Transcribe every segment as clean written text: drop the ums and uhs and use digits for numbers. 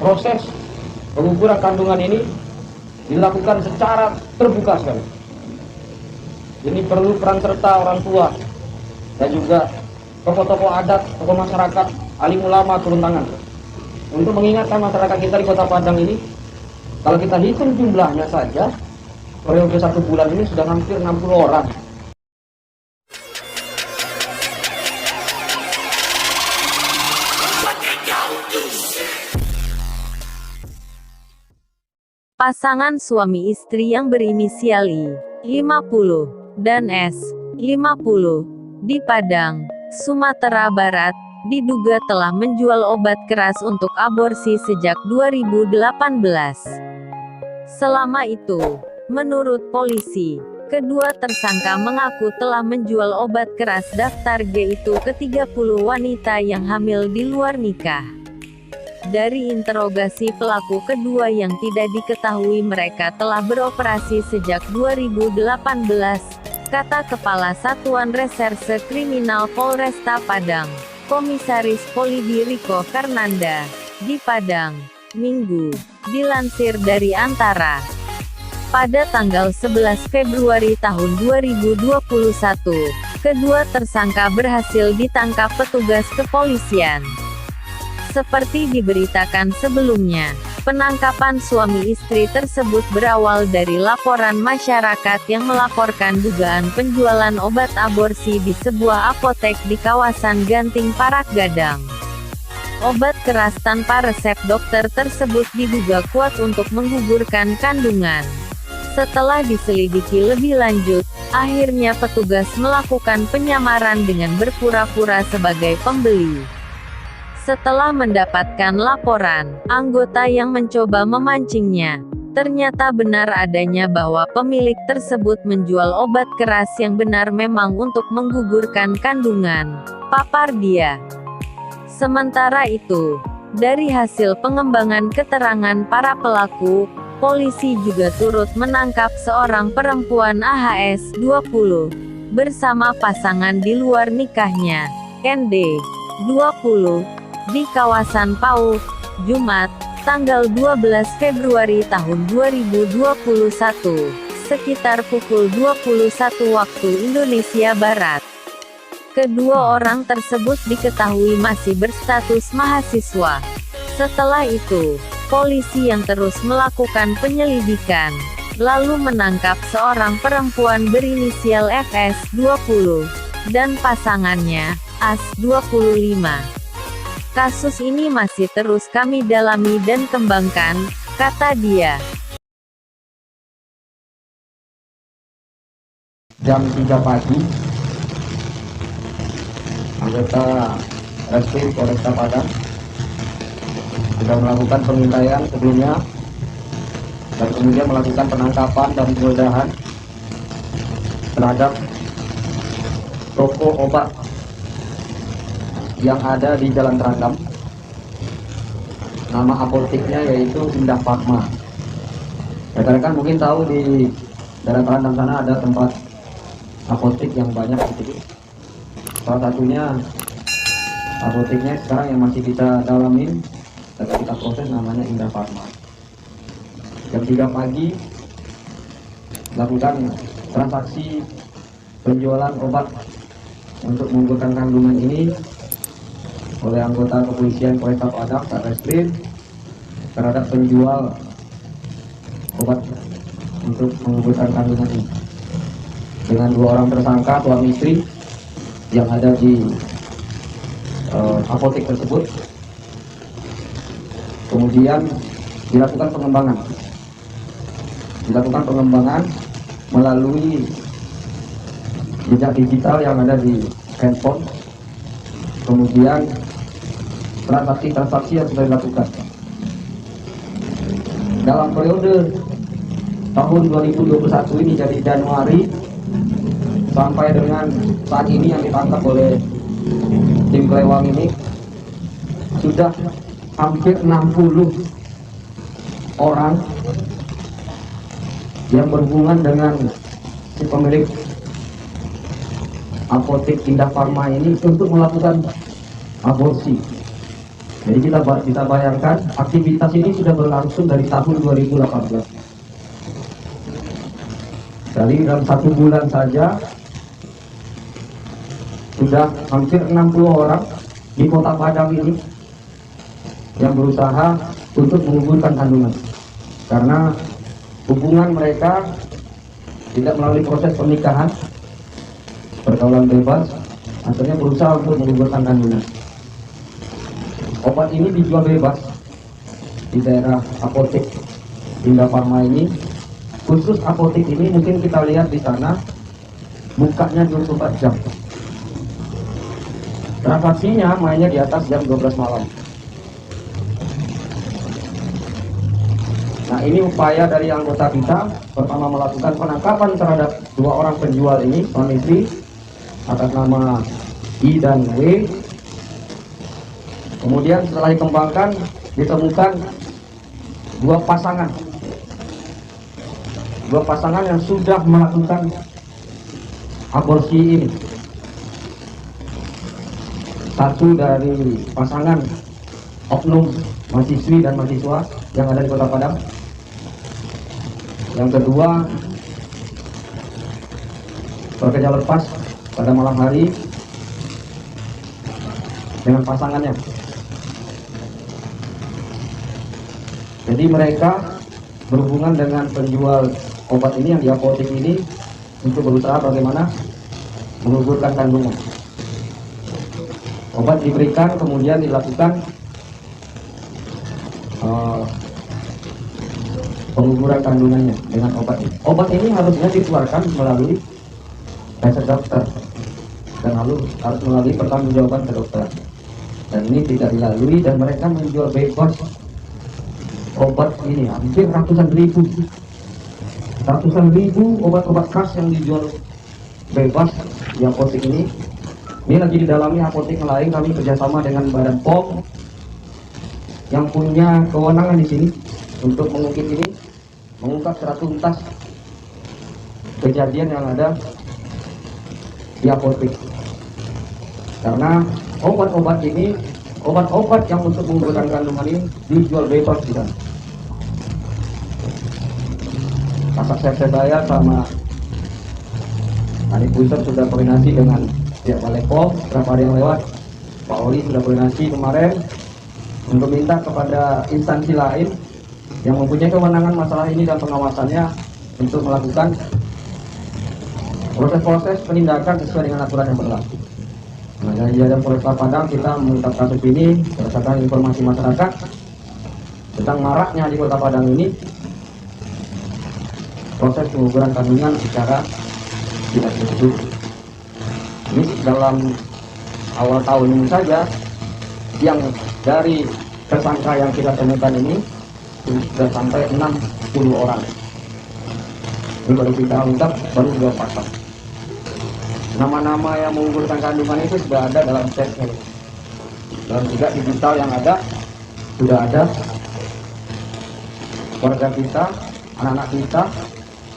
proses pengukuran kandungan ini dilakukan secara terbuka sekali. Ini perlu peran serta orang tua dan juga tokoh-tokoh adat, tokoh masyarakat, alim ulama turun tangan untuk mengingatkan masyarakat kita di Kota Padang ini. Kalau kita hitung jumlahnya saja, periode 1 bulan ini sudah hampir 60 orang. Pasangan suami istri yang berinisial I, 50, dan S, 50, di Padang, Sumatera Barat, diduga telah menjual obat keras untuk aborsi sejak 2018. Selama itu, menurut polisi, kedua tersangka mengaku telah menjual obat keras daftar G itu ke 30 wanita yang hamil di luar nikah. Dari interogasi pelaku kedua yang tidak diketahui mereka telah beroperasi sejak 2018, kata Kepala Satuan Reserse Kriminal Polresta Padang, Komisaris Polisi Riko Karnanda, di Padang, Minggu. Dilansir dari Antara, pada tanggal 11 Februari tahun 2021, kedua tersangka berhasil ditangkap petugas kepolisian. Seperti diberitakan sebelumnya, penangkapan suami istri tersebut berawal dari laporan masyarakat yang melaporkan dugaan penjualan obat aborsi di sebuah apotek di kawasan Ganting Parak Gadang. Obat keras tanpa resep dokter tersebut diduga kuat untuk menggugurkan kandungan. Setelah diselidiki lebih lanjut, akhirnya petugas melakukan penyamaran dengan berpura-pura sebagai pembeli. Setelah mendapatkan laporan, anggota yang mencoba memancingnya, ternyata benar adanya bahwa pemilik tersebut menjual obat keras yang benar memang untuk menggugurkan kandungan, papar dia. Sementara itu, dari hasil pengembangan keterangan para pelaku, polisi juga turut menangkap seorang perempuan AHS 20, bersama pasangan di luar nikahnya, ND 20, di kawasan Pau, Jumat, tanggal 12 Februari tahun 2021, sekitar pukul 21 waktu Indonesia Barat. Kedua orang tersebut diketahui masih berstatus mahasiswa. Setelah itu, polisi yang terus melakukan penyelidikan, lalu menangkap seorang perempuan berinisial FS 20, dan pasangannya, AS 25. Kasus ini masih terus kami dalami dan kembangkan, kata dia. Jam 3 pagi, anggota Reskrim Polresta Padang sudah melakukan pengintaian sebelumnya dan kemudian melakukan penangkapan dan penggeledahan terhadap toko obat yang ada di Jalan Terangam. Nama apoteknya yaitu Indah Farma. Rekan-rekan mungkin tahu di daerah Terangam sana ada tempat apotek yang banyak gitu. Salah satunya apoteknya sekarang yang masih kita dalamin dan kita proses namanya Indah Farma. Jam 3 pagi lakukan transaksi penjualan obat untuk menggugurkan kandungan ini oleh anggota kepolisian Polresta Padang, Satreskrim, terhadap penjual obat untuk menggugurkan kandungan ini dengan 2 orang tersangka suami istri yang ada di apotek tersebut. Kemudian dilakukan pengembangan melalui jejak digital yang ada di handphone. Kemudian transaksi yang sudah dilakukan dalam periode tahun 2021 ini, dari Januari sampai dengan saat ini yang ditangkap oleh tim Kelewang ini, sudah hampir 60 orang yang berhubungan dengan si pemilik apotek Indah Farma ini untuk melakukan aborsi. Jadi kita bayangkan aktivitas ini sudah berlangsung dari tahun 2018. Dari dalam 1 bulan saja sudah hampir 60 orang di Kota Padang ini yang berusaha untuk menggugurkan kandungan, karena hubungan mereka tidak melalui proses pernikahan, pergaulan bebas, akhirnya berusaha untuk menggugurkan kandungan. Obat ini dijual bebas di daerah apotek Indah Farma ini. Khusus apotek ini mungkin kita lihat di sana bukanya 24 jam. Transaksinya mainnya di atas jam 12 malam. Nah, ini upaya dari anggota kita. Pertama, melakukan penangkapan terhadap 2 orang penjual ini, suami istri, atas nama I dan W. Kemudian setelah dikembangkan, ditemukan 2 pasangan yang sudah melakukan aborsi ini. Satu dari pasangan oknum mahasiswi dan mahasiswa yang ada di Kota Padang. Yang kedua, bekerja lepas pada malam hari dengan pasangannya. Jadi mereka berhubungan dengan penjual obat ini yang di apotek ini untuk berusaha bagaimana menggugurkan kandungan. Obat diberikan, kemudian dilakukan pengguguran kandungannya dengan obat ini. Obat ini harusnya dikeluarkan melalui resep dokter dan harus melalui pertanggungjawaban ke dokter. Dan ini tidak dilalui, dan mereka menjual bebas obat ini hampir ratusan ribu obat-obat khas yang dijual bebas di apotek ini. Ini lagi didalami apotek lain. Kami kerjasama dengan Badan POM yang punya kewenangan di sini untuk mengungkap secara tuntas kejadian yang ada di apotek. Karena obat-obat ini, obat-obat yang untuk menggugurkan kandungan ini dijual bebas di sana. Kasat saya sama Anik Pusat sudah koordinasi dengan pihak Balai POM beberapa hari yang lewat. Pak Oli sudah koordinasi kemarin untuk minta kepada instansi lain yang mempunyai kewenangan masalah ini dan pengawasannya untuk melakukan proses-proses penindakan sesuai dengan aturan yang berlaku. Nah, dari Jajaran Polres Padang kita mengungkap kasus ini berdasarkan informasi masyarakat tentang maraknya di Kota Padang ini proses pengukuran kandungan secara tidak tertutup. Ini dalam awal tahun ini saja yang dari tersangka yang kita temukan ini sudah sampai 60 orang. Ini baru kita ungkap, baru 2 pasal. Nama-nama yang menggugurkan kandungan itu sudah ada dalam chat ini. Dalam juga digital yang ada, sudah ada warga kita, anak-anak kita,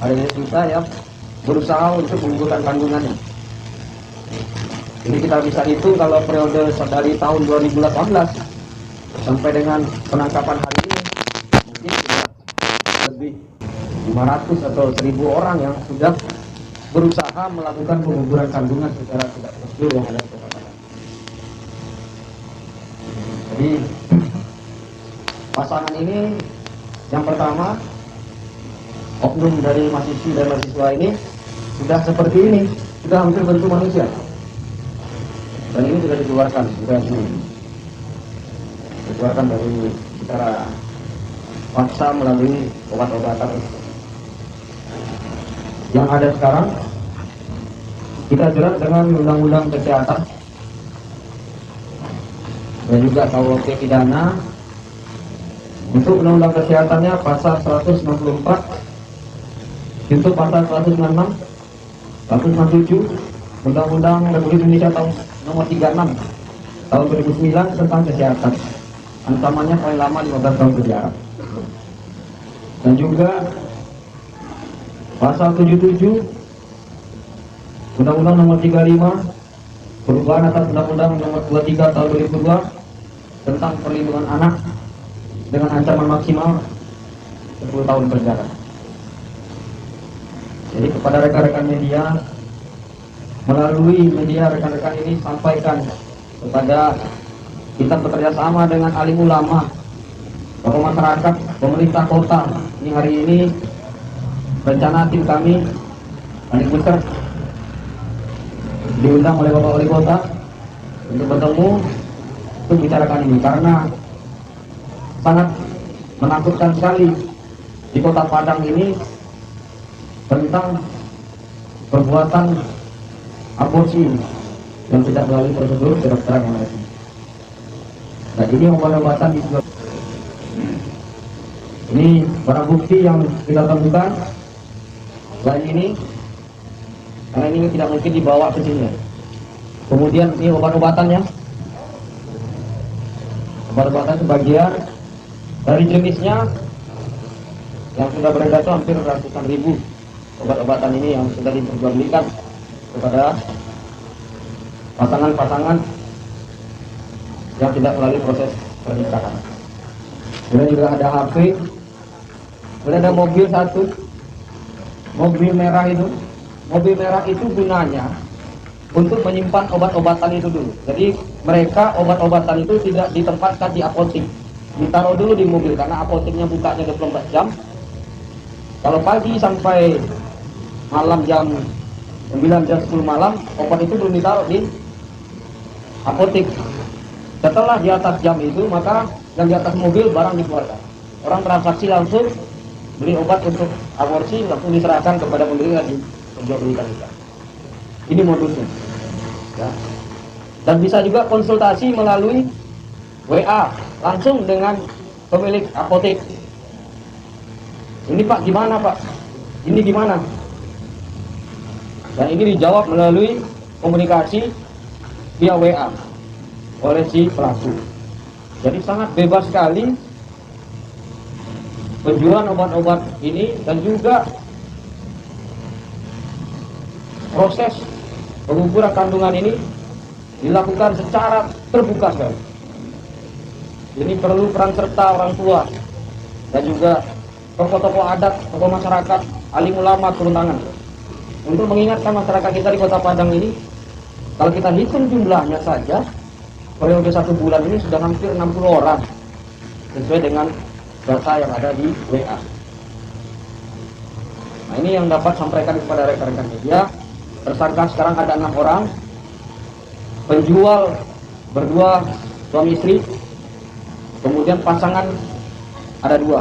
adik-adik kita yang berusaha untuk menggugurkan kandungannya. Jadi kita bisa hitung kalau periode dari tahun 2018 sampai dengan penangkapan hari ini mungkin sudah lebih 500 atau 1000 orang yang sudah berusaha melakukan pengguguran kandungan secara tidak prosedur yang ada di Kota Padang. Jadi pasangan ini yang pertama, oknum dari mahasiswi dan mahasiswa ini sudah seperti ini, sudah hampir bentuk manusia. Dan ini sudah dikeluarkan dari secara paksa melalui obat-obatan. Yang ada sekarang kita jerat dengan undang-undang kesehatan dan juga KUHP pidana. Untuk undang-undang kesehatannya pasal 164, untuk pasal 196, 167 Undang-Undang Republik Indonesia tahun nomor 36 tahun 2009 tentang kesehatan. Ancamannya paling lama 15 tahun penjara. Dan juga pasal 77 Undang-Undang nomor 35 perubahan atas Undang-Undang nomor 23 tahun 2002 tentang perlindungan anak dengan ancaman maksimal 10 tahun penjara. Jadi kepada rekan-rekan media, melalui media rekan-rekan ini sampaikan kepada kita bekerja sama dengan alim ulama, tokoh masyarakat, pemerintah kota. Ini hari ini rencana tim kami Paling Puter diundang oleh Bapak Wali Kota untuk bertemu untuk bicarakan ini, karena sangat menakutkan sekali di Kota Padang ini tentang perbuatan aborsi yang tidak melalui prosedur kedokteran yang lain. Nah, ini obat-obatan dijual. Ini barang bukti yang kita temukan. Selain ini, karena ini tidak mungkin dibawa ke sini. Kemudian ini obat-obatannya. Obat-obatan sebagian dari jenisnya yang sudah beredar itu hampir ratusan ribu obat-obatan ini yang sudah diperjualbelikan kepada pasangan-pasangan yang tidak melalui proses pernikahan. Kemudian juga ada HP, kemudian ada mobil satu, mobil merah itu. Mobil merah itu gunanya untuk menyimpan obat-obatan itu dulu. Jadi mereka obat-obatan itu tidak ditempatkan di apotek, ditaruh dulu di mobil karena apoteknya bukanya 24 jam. Kalau pagi sampai malam jam 9 jam 10 malam, obat itu belum ditaruh di apotek. Setelah di atas jam itu, maka yang di atas mobil barang dikeluarkan. Orang transaksi langsung beli obat untuk aborsi, langsung diserahkan kepada pembeli lagi penjual belikan kita. Ini modusnya. Ya. Dan bisa juga konsultasi melalui WA langsung dengan pemilik apotek. Ini Pak gimana Pak? Ini gimana? Dan ini dijawab melalui komunikasi via WA oleh si pelaku. Jadi sangat bebas sekali penjualan obat-obat ini, dan juga proses pengukuran kandungan ini dilakukan secara terbuka sekali. Ini perlu peran serta orang tua dan juga tokoh-tokoh adat, tokoh masyarakat, alim ulama turun tangan untuk mengingatkan masyarakat kita di Kota Padang ini. Kalau kita hitung jumlahnya saja, periode 1 bulan ini sudah hampir 60 orang sesuai dengan data yang ada di WA. Nah, ini yang dapat sampaikan kepada rekan-rekan media. Tersangka sekarang ada 6 orang, penjual berdua suami istri, kemudian pasangan ada 2,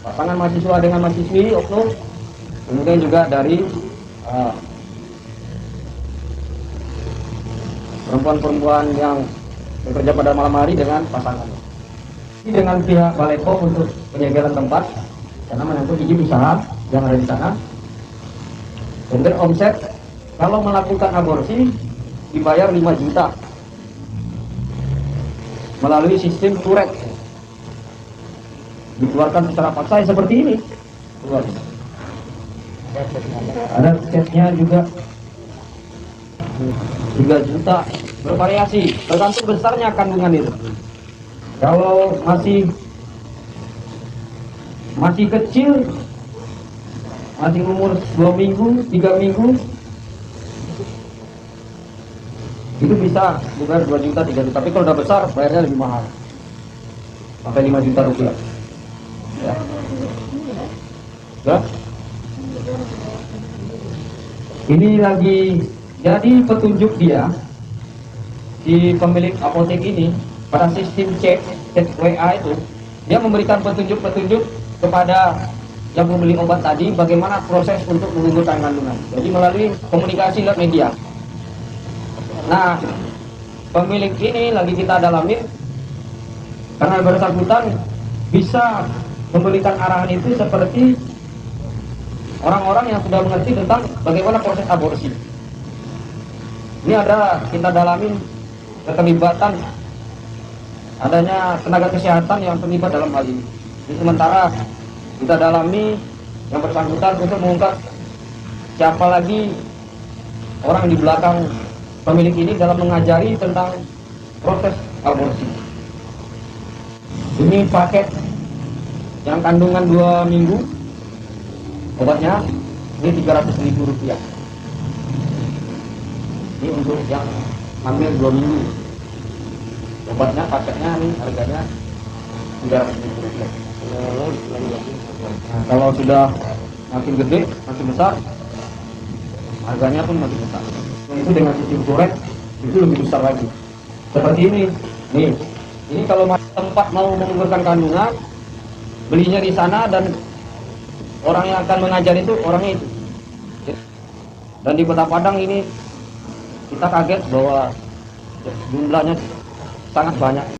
pasangan mahasiswa dengan mahasiswi oknum, kemudian juga dari perempuan-perempuan yang bekerja pada malam hari dengan pasangannya. Ini dengan pihak Balai POM untuk penyegelan tempat karena menyangkut izin usaha yang ada di sana. Kemudian omset kalau melakukan aborsi dibayar 5 juta melalui sistem turet, dikeluarkan secara paksa seperti ini. Ada chatnya juga 3 juta, bervariasi tergantung besarnya kandungan itu. Kalau masih kecil, masih umur 2 minggu, 3 minggu, itu bisa bukan 2 juta, 3 juta. Tapi kalau udah besar, bayarnya lebih mahal, sampai 5 juta rupiah. Ya. Ya. Ini lagi jadi petunjuk dia, si pemilik apotek ini pada sistem chat WA itu, dia memberikan petunjuk-petunjuk kepada yang membeli obat tadi bagaimana proses untuk menggugurkan kandungan. Jadi melalui komunikasi lewat media. Nah, pemilik ini lagi kita dalamin karena bersangkutan bisa memberikan arahan itu seperti orang-orang yang sudah mengerti tentang bagaimana proses aborsi. Ini ada kita dalamin keterlibatan adanya tenaga kesehatan yang terlibat dalam hal ini. Sementara kita dalami yang bersangkutan untuk mengungkap siapa lagi orang di belakang pemilik ini dalam mengajari tentang proses aborsi. Ini paket yang kandungan 2 minggu, obatnya ini 300.000 rupiah. Ini untuk yang hamil 2 minggu, obatnya paketnya ini harganya 300.000 rupiah. Nah, kalau sudah makin gede, makin besar, harganya pun makin besar. Itu dengan sistem korek itu lebih besar lagi. Seperti ini, nih, ini kalau tempat mau mengukurkan kandungan, belinya di sana dan orang yang akan mengajar itu orangnya itu. Dan di Kota Padang ini kita kaget bahwa jumlahnya sangat banyak.